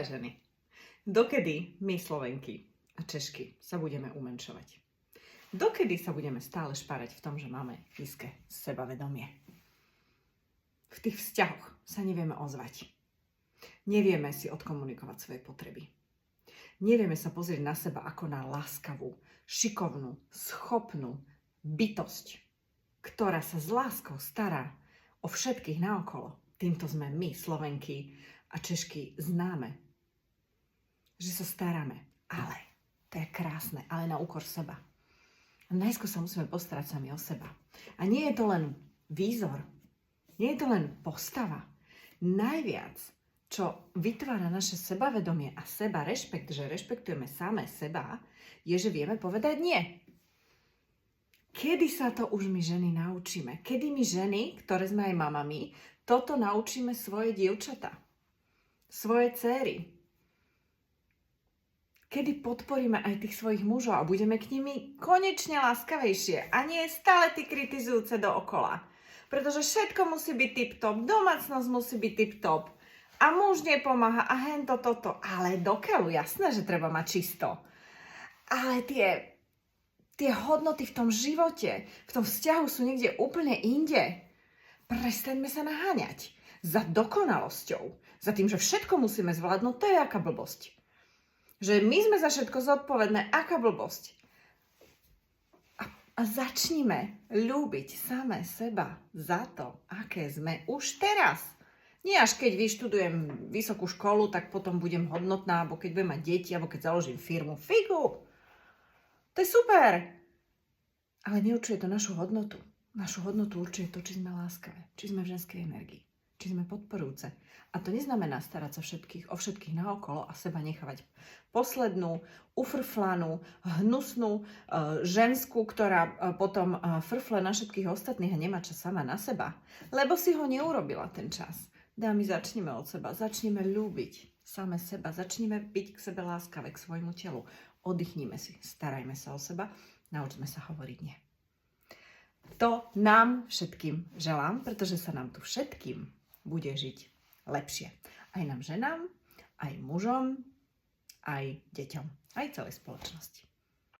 Ženy, dokedy my Slovenky a Češky sa budeme umenšovať? Dokedy sa budeme stále šparať v tom, že máme nízke sebavedomie? V tých vzťahoch sa nevieme ozvať. Nevieme si odkomunikovať svoje potreby. Nevieme sa pozrieť na seba ako na láskavú, šikovnú, schopnú bytosť, ktorá sa s láskou stará o všetkých naokolo. Týmto sme my, Slovenky a Češky, známe. Že sa staráme. Ale, to je krásne, ale na úkor seba. Najskôr sa musíme postarať sami o seba. A nie je to len výzor, nie je to len postava. Najviac, čo vytvára naše sebavedomie a seba rešpekt, že rešpektujeme samé seba, je, že vieme povedať nie. Kedy sa to už my ženy naučíme? Kedy my ženy, ktoré sme aj mamami, toto naučíme svoje dievčatá, svoje céry? Kedy podporíme aj tých svojich mužov a budeme k nimi konečne láskavejšie a nie stále tí kritizujúce dookola. Pretože všetko musí byť tip-top, domácnosť musí byť tip-top a muž nepomáha a hento toto. Ale dokeľu, jasné, že treba mať čisto. Ale tie hodnoty v tom živote, v tom vzťahu sú niekde úplne inde. Prestaňme sa naháňať za dokonalosťou, za tým, že všetko musíme zvládnuť, to je aká blbosť. Že my sme za všetko zodpovedné, aká blbosť. A začnime ľúbiť samé seba za to, aké sme už teraz. Nie až keď vyštudujem vysokú školu, tak potom budem hodnotná, alebo keď budem mať deti, alebo keď založím firmu. Figu! To je super! Ale neurčuje to našu hodnotu. Našu hodnotu určuje to, či sme láskavé, či sme v ženskej energii, či sme podporujúce. A to neznamená starať sa o všetkých naokolo a seba nechávať poslednú, ufrflanú, hnusnú ženskú, ktorá potom frfle na všetkých ostatných a nemá čas sama na seba. Lebo si ho neurobila ten čas. Dámy, začnime od seba, začneme ľúbiť same seba, začneme byť k sebe láskavé, k svojmu telu. Oddychnime si, starajme sa o seba, naučme sa hovoriť nie. To nám všetkým želám, pretože sa nám tu všetkým bude žiť lepšie. Aj nám ženám, aj mužom, aj deťom, aj celej spoločnosti.